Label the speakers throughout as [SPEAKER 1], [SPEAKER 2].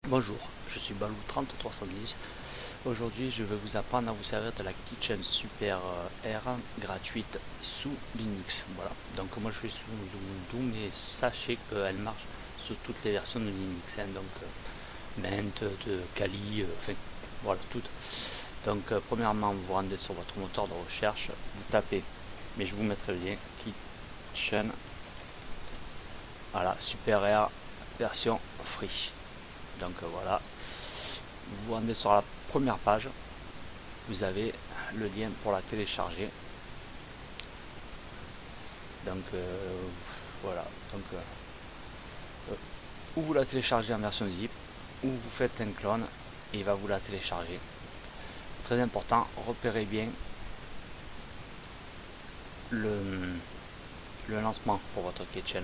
[SPEAKER 1] Bonjour, je suis Balou3310. Aujourd'hui, je vais vous apprendre à vous servir de la Kitchen Super R gratuite sous Linux. Voilà, donc moi je suis sous Ubuntu, mais sachez qu'elle marche sur toutes les versions de Linux, hein, donc Mint, de Kali, enfin voilà, toutes. Donc premièrement, vous vous rendez sur votre moteur de recherche, vous tapez, mais je vous mettrai le lien, Kitchen, voilà, Super R version free. Donc voilà, vous vous rendez sur la première page, vous avez le lien pour la télécharger. Donc voilà, donc ou vous la téléchargez en version zip, ou vous faites un clone et il va vous la télécharger. Très important, repérez bien le lancement pour votre kitchen.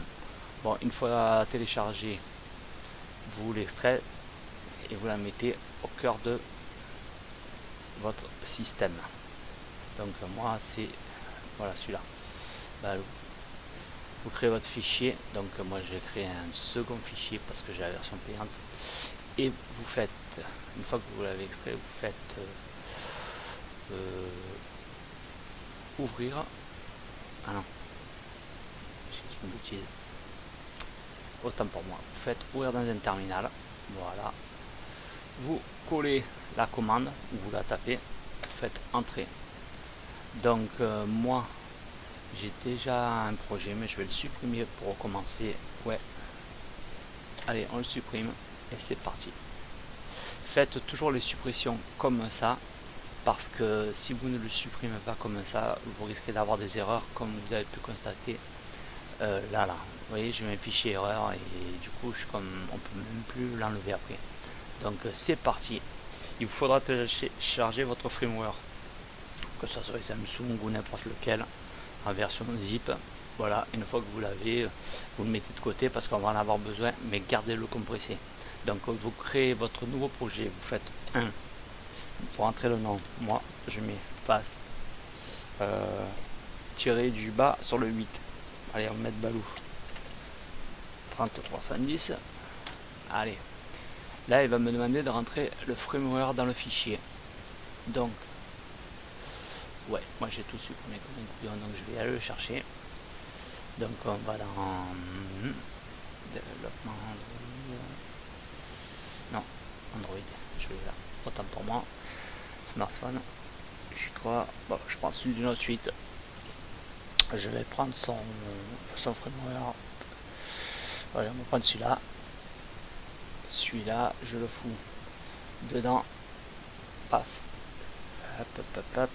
[SPEAKER 1] Bon, une fois téléchargé, vous l'extraitez et vous la mettez au cœur de votre système. Donc moi c'est voilà celui-là. Vous créez votre fichier, donc moi j'ai créé un second fichier parce que j'ai la version payante, et vous faites, une fois que vous l'avez extrait, vous faites ouvrir, ah non, j'ai une bêtise, autant pour moi, vous faites ouvrir dans un terminal, voilà, vous collez la commande, vous la tapez, vous faites entrer. Donc moi j'ai déjà un projet, mais je vais le supprimer pour recommencer. Ouais, allez, on le supprime et c'est parti. Faites toujours les suppressions comme ça, parce que si vous ne le supprimez pas comme ça, vous risquez d'avoir des erreurs, comme vous avez pu constater là. Vous voyez, j'ai un fichier erreur et du coup, on peut même plus l'enlever après. Donc c'est parti. Il vous faudra télécharger votre firmware, que ce soit Samsung ou n'importe lequel, en version zip. Voilà, une fois que vous l'avez, vous le mettez de côté parce qu'on va en avoir besoin, mais gardez-le compressé. Donc vous créez votre nouveau projet, vous faites un, pour entrer le nom, moi je mets fast tiré du bas sur le 8. Allez, on va mettre Balou 3310. Allez, là il va me demander de rentrer le firmware dans le fichier. Donc ouais, moi j'ai tout supprimé comme un couillon, donc je vais aller le chercher. Donc on va dans développement Android. Non, Android, je vais là. Autant pour moi. Smartphone. Je crois. Bon, je prends celui du Note 8. Je vais prendre son firmware. Voilà, on va prendre celui-là. Celui-là, je le fous dedans. Paf. Hop, hop, hop, hop.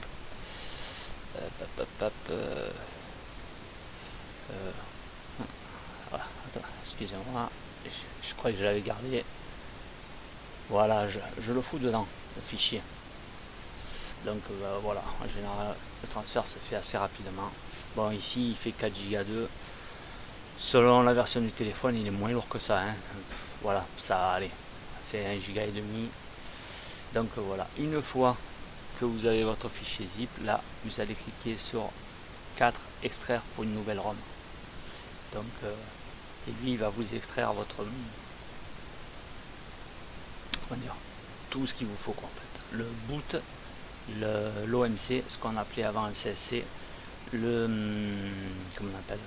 [SPEAKER 1] Hop, hop, hop, hop. Voilà, attends, excusez-moi, je crois que je l'avais gardé. Voilà, je le fous dedans, le fichier. Donc voilà, en général, le transfert se fait assez rapidement. Bon, ici, il fait 4 Go 2. Selon la version du téléphone, il est moins lourd que ça. Hein. Voilà, ça, allez, c'est 1,5 Go. Donc voilà, une fois que vous avez votre fichier zip, là, vous allez cliquer sur 4 extraire pour une nouvelle ROM. Donc et lui il va vous extraire votre comment dire, tout ce qu'il vous faut quoi, en fait, le boot, l'OMC, ce qu'on appelait avant le CSC, le comment on appelle,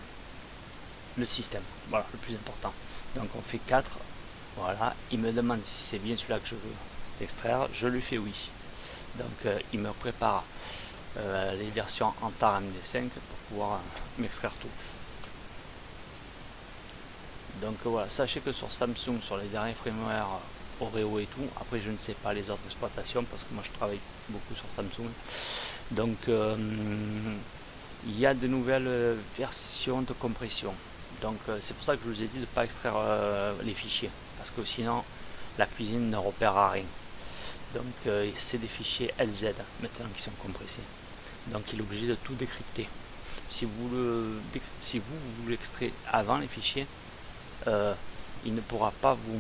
[SPEAKER 1] le système, voilà le plus important. Donc on fait 4, voilà, il me demande si c'est bien celui-là que je veux extraire, je lui fais oui. Donc il me prépare les versions en TAR MD5 pour pouvoir m'extraire tout. Donc voilà, sachez que sur Samsung, sur les derniers firmware Oreo et tout, après je ne sais pas les autres exploitations parce que moi je travaille beaucoup sur Samsung. Donc il y a de nouvelles versions de compression. Donc c'est pour ça que je vous ai dit de ne pas extraire les fichiers, parce que sinon la cuisine ne repérera rien. Donc c'est des fichiers LZ maintenant qui sont compressés. Donc il est obligé de tout décrypter. Si vous l'extraitez avant les fichiers, il ne pourra pas vous,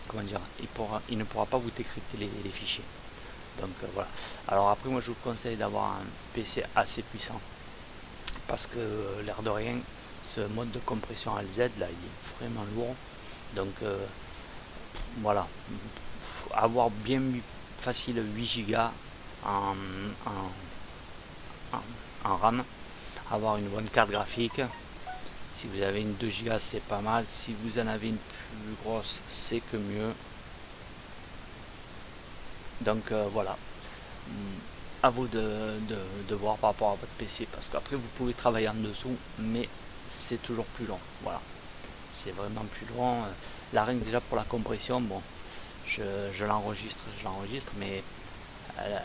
[SPEAKER 1] comment dire, il ne pourra pas vous décrypter les fichiers. Donc voilà. Alors après moi je vous conseille d'avoir un PC assez puissant, parce que l'air de rien, ce mode de compression LZ là il est vraiment lourd. Donc voilà, avoir bien facile 8 Go en, en, en RAM, avoir une bonne carte graphique. Si vous avez une 2 Go, c'est pas mal. Si vous en avez une plus grosse, c'est que mieux. Donc voilà, à vous de voir par rapport à votre PC, parce qu'après vous pouvez travailler en dessous, mais c'est toujours plus long. Voilà, c'est vraiment plus long. La règle déjà pour la compression, bon, je l'enregistre, mais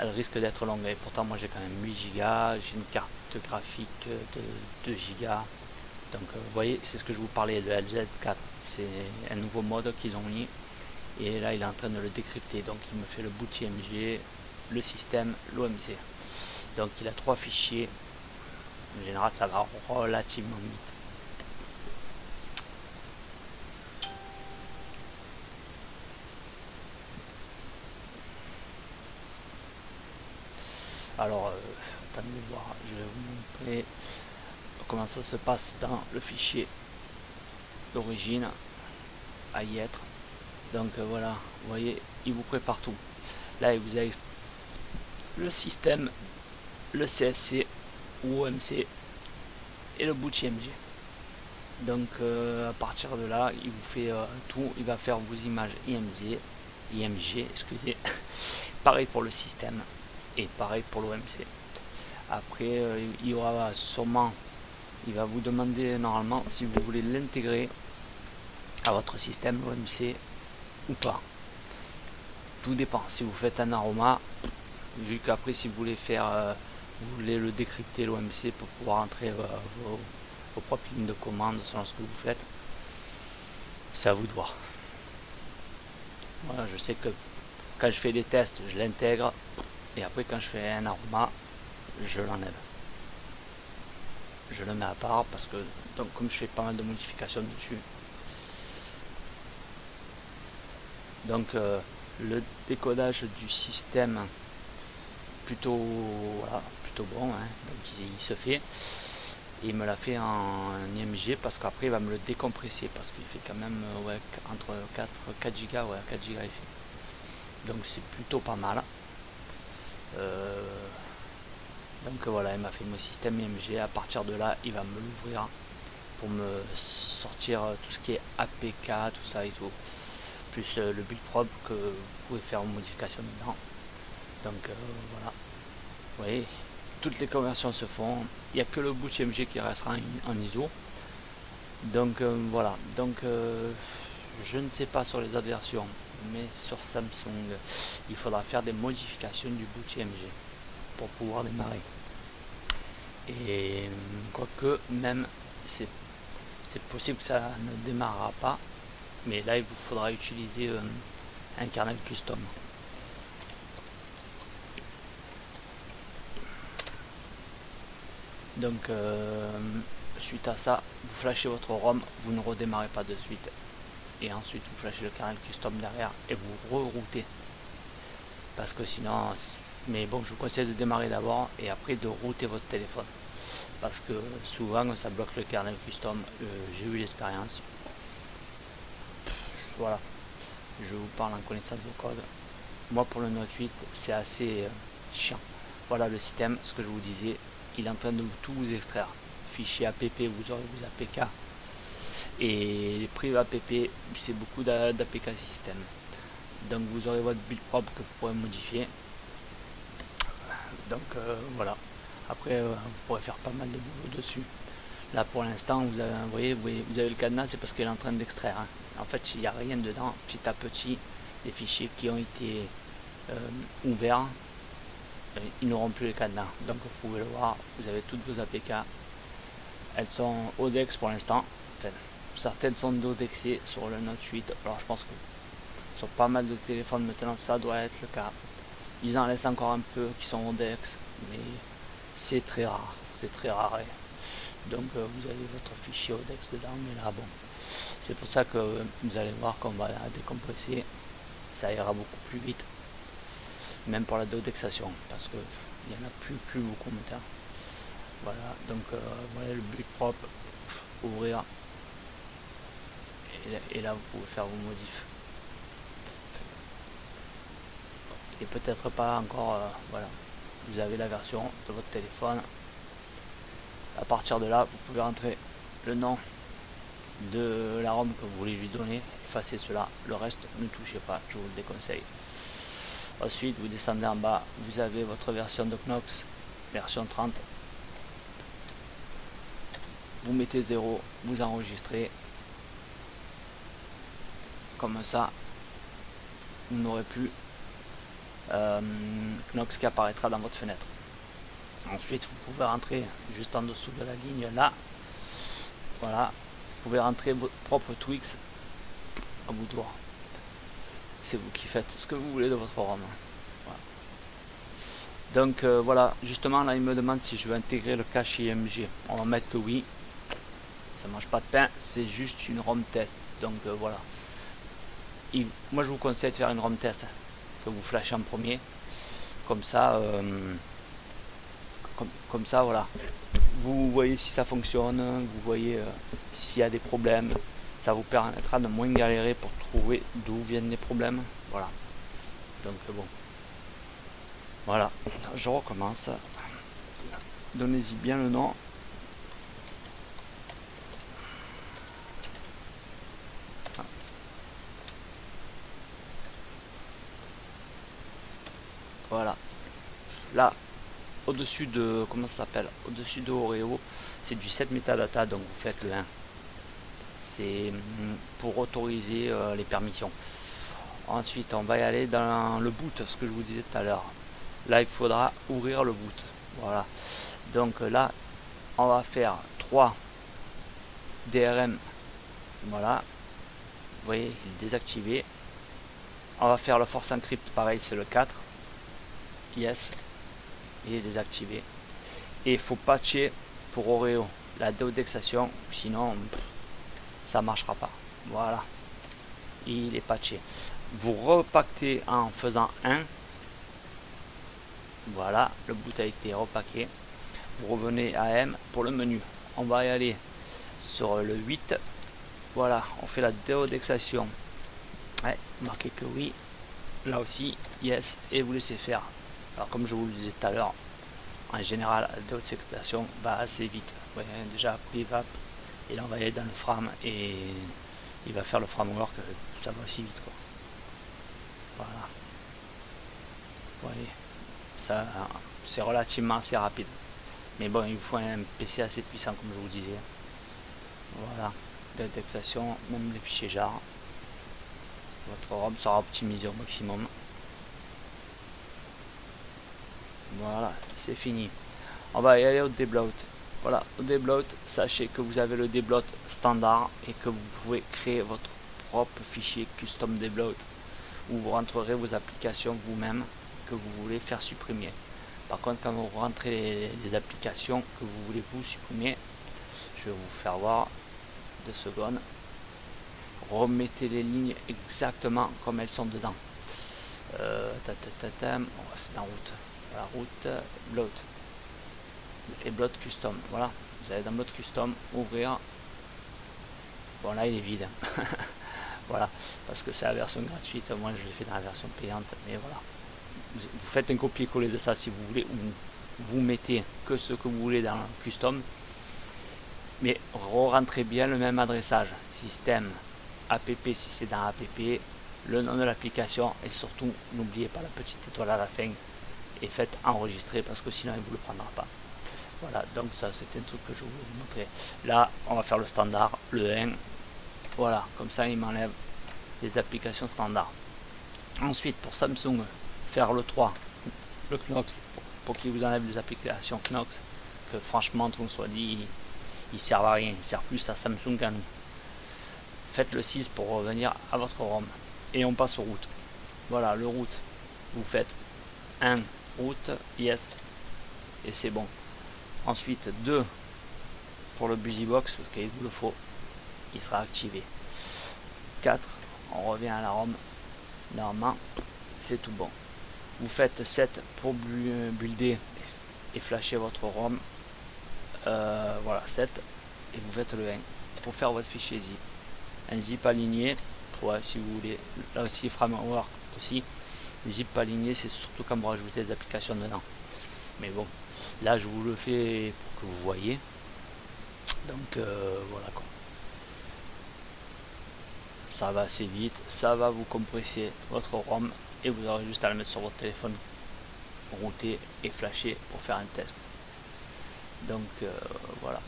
[SPEAKER 1] elle risque d'être longue. Et pourtant, moi j'ai quand même 8 Go, j'ai une carte graphique de 2 Go. Donc vous voyez, c'est ce que je vous parlais de LZ4. C'est un nouveau mode qu'ils ont mis. Et là, il est en train de le décrypter. Donc il me fait le boot IMG, le système, l'OMC. Donc il a 3 fichiers. En général, ça va relativement vite. Alors, attendez de voir, je vais vous montrer comment ça se passe dans le fichier d'origine à y être. Donc voilà, vous voyez, il vous prépare tout. Là, il vous a le système, le CSC ou OMC et le boot IMG. Donc à partir de là, il vous fait tout, il va faire vos images IMG, excusez. Pareil pour le système et pareil pour l'OMC. Après, il y aura sûrement, il va vous demander normalement si vous voulez l'intégrer à votre système OMC ou pas. Tout dépend. Si vous faites un aroma, vu qu'après si vous voulez faire, vous voulez le décrypter l'OMC pour pouvoir entrer vos propres lignes de commande selon ce que vous faites, c'est à vous de voir. Voilà, je sais que quand je fais des tests, je l'intègre et après quand je fais un aroma, je l'enlève. Je le mets à part parce que donc comme je fais pas mal de modifications dessus, donc le décodage du système plutôt voilà, plutôt bon, hein, donc il se fait. Et il me l'a fait en IMG parce qu'après il va me le décompresser parce qu'il fait quand même ouais, entre 4 Go, ouais, 4 Go il fait. Donc c'est plutôt pas mal. Donc voilà, il m'a fait mon système IMG. À partir de là, il va me l'ouvrir pour me sortir tout ce qui est APK, tout ça et tout. Plus le build prop que vous pouvez faire une modification dedans. Donc voilà. Vous voyez, toutes les conversions se font. Il n'y a que le boot IMG qui restera en ISO. Donc voilà. Donc je ne sais pas sur les autres versions, mais sur Samsung, il faudra faire des modifications du boot IMG pour pouvoir démarrer. Et quoique même c'est possible que ça ne démarrera pas, mais là il vous faudra utiliser un kernel custom. Donc suite à ça, vous flashez votre ROM, vous ne redémarrez pas de suite. Et ensuite vous flashez le kernel custom derrière et vous reroutez. Parce que sinon, mais bon, je vous conseille de démarrer d'abord et après de router votre téléphone. Parce que souvent ça bloque le kernel custom, j'ai eu l'expérience. Voilà, je vous parle en connaissance de cause. Moi pour le Note 8, c'est assez chiant. Voilà le système, ce que je vous disais, il est en train de tout vous extraire. Fichier app, vous aurez vos APK. Et les privés app, c'est beaucoup d'APK système. Donc vous aurez votre build propre que vous pourrez modifier. Donc voilà. Après vous pourrez faire pas mal de boulot dessus. Là pour l'instant vous avez, vous avez le cadenas, c'est parce qu'il est en train d'extraire. Hein. En fait il n'y a rien dedans. Petit à petit, les fichiers qui ont été ouverts, ils n'auront plus le cadenas. Donc vous pouvez le voir, vous avez toutes vos APK. Elles sont ODEX pour l'instant. Enfin, certaines sont d'ODEXées sur le Note 8. Alors je pense que sur pas mal de téléphones maintenant ça doit être le cas. Ils en laissent encore un peu qui sont ODEX, mais c'est très rare. C'est très rare. Donc vous avez votre fichier ODEX dedans, mais là bon. C'est pour ça que vous allez voir qu'on va la décompresser. Ça ira beaucoup plus vite. Même pour la déodexation, parce que il n'y en a plus beaucoup maintenant. Voilà, donc voilà le but propre, ouvrir, et là vous pouvez faire vos modifs. et peut-être pas encore, voilà, vous avez la version de votre téléphone. À partir de là, vous pouvez rentrer le nom de la ROM que vous voulez lui donner, effacez cela, le reste ne touchez pas, je vous le déconseille. Ensuite vous descendez en bas, vous avez votre version de Knox, version 30, vous mettez 0, vous enregistrez, comme ça vous n'aurez plus Knox qui apparaîtra dans votre fenêtre. Ensuite vous pouvez rentrer juste en dessous de la ligne là, voilà, vous pouvez rentrer votre propre Twix à bout de doigt. C'est vous qui faites ce que vous voulez de votre ROM. Voilà. Donc voilà, justement là il me demande si je veux intégrer le cache IMG. On va mettre que oui. Ça mange pas de pain, c'est juste une ROM test. Donc voilà. Moi je vous conseille de faire une ROM test que vous flashez en premier. Comme ça, comme ça voilà. Vous voyez si ça fonctionne, vous voyez s'il y a des problèmes. Ça vous permettra de moins galérer pour trouver d'où viennent les problèmes. Voilà. Donc bon. Voilà. Je recommence. Donnez-y bien le nom. Voilà. Là, au-dessus de, comment ça s'appelle, au-dessus de Oreo, c'est du set metadata, donc vous faites le 1. C'est pour autoriser les permissions. Ensuite on va y aller dans le boot, ce que je vous disais tout à l'heure. Là il faudra ouvrir le boot. Voilà, donc là on va faire 3 DRM. Voilà, vous voyez il est désactivé. On va faire le force encrypt, pareil c'est le 4. Yes, il est désactivé. Et il faut patcher pour Oreo la déodexation, sinon ça marchera pas. Voilà, il est patché. Vous repactez en faisant 1. Voilà, le boot a été repacké. Vous revenez à M pour le menu. On va y aller sur le 8. Voilà, on fait la déodexation. Ouais, marquez que oui. Là aussi, yes, et vous laissez faire. Alors comme je vous le disais tout à l'heure, en général, la déodexation va assez vite. Ouais, déjà, privap, et là on va aller dans le frame et il va faire le framework, ça va aussi vite quoi. Voilà. Vous voyez, ça c'est relativement assez rapide. Mais bon, il faut un PC assez puissant comme je vous disais. Voilà, l'indexation, même les fichiers jar. Votre ROM sera optimisé au maximum. Voilà, c'est fini. On va y aller au debloat. Voilà, au debloat, sachez que vous avez le debloat standard et que vous pouvez créer votre propre fichier custom debloat où vous rentrerez vos applications vous-même que vous voulez faire supprimer. Par contre, quand vous rentrez les applications que vous voulez vous supprimer, je vais vous faire voir 2 secondes. Remettez les lignes exactement comme elles sont dedans. C'est dans route. Voilà, route, bloat. Et bloat custom. Voilà, vous allez dans bloat custom, ouvrir. Bon, là il est vide. Voilà, parce que c'est la version gratuite. Moi je l'ai fait dans la version payante, mais voilà. Vous faites un copier-coller de ça si vous voulez, ou vous mettez que ce que vous voulez dans le custom, mais rentrez bien le même adressage, système app si c'est dans app, le nom de l'application, et surtout n'oubliez pas la petite étoile à la fin et faites enregistrer parce que sinon il ne vous le prendra pas. Voilà, donc ça c'était un truc que je voulais vous montrer. Là on va faire le standard, le 1. Voilà, comme ça il m'enlève les applications standards. Ensuite pour Samsung, faire le 3, le Knox, pour qu'il vous enlève les applications Knox, que franchement, entre nous soit dit, il servent à rien, il sert plus à Samsung qu'à nous. Faites le 6 pour revenir à votre ROM. Et on passe aux routes. Voilà, le route, vous faites 1 route, yes, et c'est bon. Ensuite 2 pour le BusyBox, parce qu'il vous le faut, il sera activé. 4, on revient à la ROM, normalement, c'est tout bon. Vous faites 7 pour builder et flasher votre ROM. Voilà, 7. Et vous faites le 1 pour faire votre fichier zip. Un zip aligné, ouais, si vous voulez. Là aussi, framework aussi. Les zips pas alignés, c'est surtout quand vous rajoutez des applications dedans. Mais bon, là je vous le fais pour que vous voyez. Donc voilà quoi. Ça va assez vite, ça va vous compresser votre ROM et vous aurez juste à la mettre sur votre téléphone router et flasher pour faire un test. Donc voilà.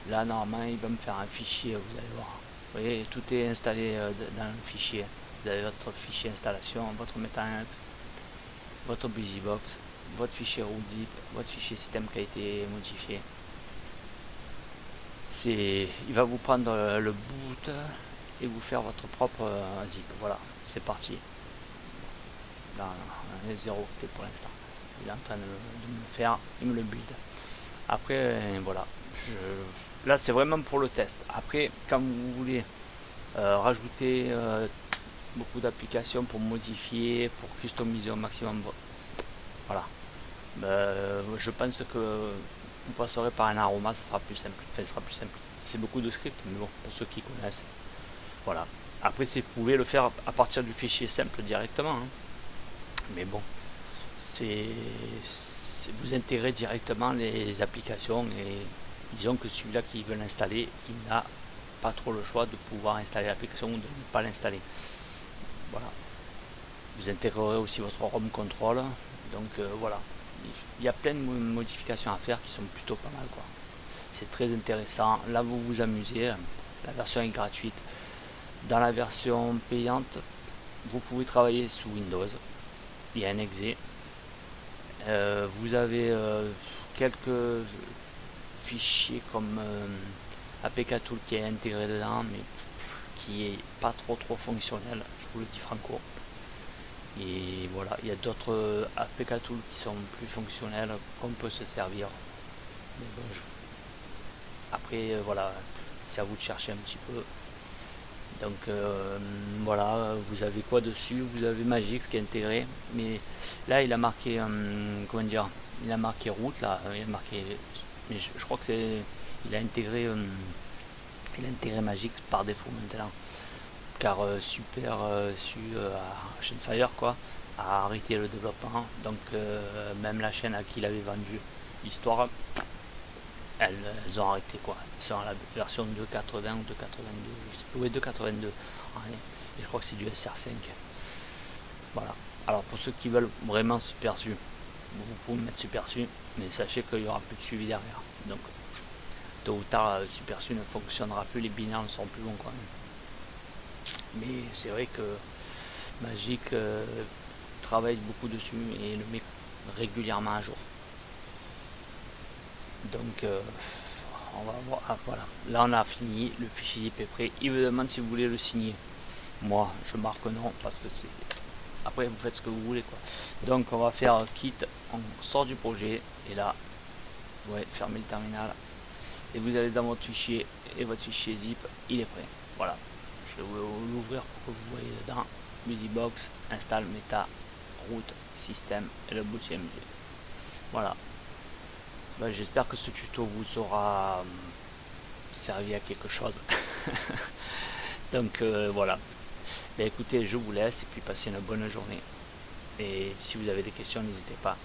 [SPEAKER 1] Là normalement il va me faire un fichier, vous allez voir. Vous voyez, tout est installé dans le fichier. Vous avez votre fichier installation, votre MetaInf, votre BusyBox, votre fichier root-zip, votre fichier système qui a été modifié. Il va vous prendre le boot et vous faire votre propre zip. Voilà, c'est parti. Là, on est 0 octet pour l'instant. Il est en train de me le faire, il me le build. Après, voilà. Là, c'est vraiment pour le test. Après, quand vous voulez rajouter beaucoup d'applications pour modifier, pour customiser au maximum, voilà. Je pense que vous passerez par un aroma, ça sera plus simple. Enfin, ce sera plus simple. C'est beaucoup de scripts, mais bon, pour ceux qui connaissent. Voilà. Après, vous pouvez le faire à partir du fichier simple directement. Hein. Mais bon, vous intégrez directement les applications et disons que celui-là qui veut l'installer, il n'a pas trop le choix de pouvoir installer l'application ou de ne pas l'installer. Voilà. Vous intégrerez aussi votre ROM control. Donc voilà. Il y a plein de modifications à faire qui sont plutôt pas mal quoi. C'est très intéressant. Là vous vous amusez. La version est gratuite. Dans la version payante, vous pouvez travailler sous Windows. Il y a un exe. Vous avez quelques fichiers comme APK Tool qui est intégré dedans, mais qui est pas trop fonctionnel, je vous le dis franco. Et voilà, il y a d'autres APK Tools qui sont plus fonctionnels qu'on peut se servir. Mais bon, après voilà, c'est à vous de chercher un petit peu. Donc voilà, vous avez quoi dessus? Vous avez Magix qui est intégré, mais là il a marqué comment dire, il a marqué route là, il a marqué, mais je crois que c'est, il a intégré Magix par défaut maintenant, car Super Chainfire quoi a arrêté le développement, donc même la chaîne à qui il avait vendu l'histoire, elles ont arrêté quoi. Ils sont à la version 2.80 ou 2.82, je sais plus, oui 2.82. Et je crois que c'est du SR5. Voilà. Alors pour ceux qui veulent vraiment SuperSU, vous pouvez mettre SuperSU, mais sachez qu'il n'y aura plus de suivi derrière. Donc tôt ou tard SuperSU ne fonctionnera plus, les binaires ne seront plus bons quand même. Mais c'est vrai que Magic travaille beaucoup dessus et le met régulièrement à jour. Donc on va voir. Ah, voilà, là on a fini, le fichier zip est prêt. Il vous demande si vous voulez le signer. Moi je marque non parce que c'est, après vous faites ce que vous voulez quoi. Donc on va faire quitte, on sort du projet et là ouais, fermez le terminal et vous allez dans votre fichier et votre fichier zip il est prêt. Voilà, je vais l'ouvrir pour que vous voyez dedans. BusyBox, installe meta, route, système et le boot CMD. Voilà. J'espère que ce tuto vous aura servi à quelque chose. Donc voilà. Écoutez, je vous laisse et puis passez une bonne journée. Et si vous avez des questions, n'hésitez pas.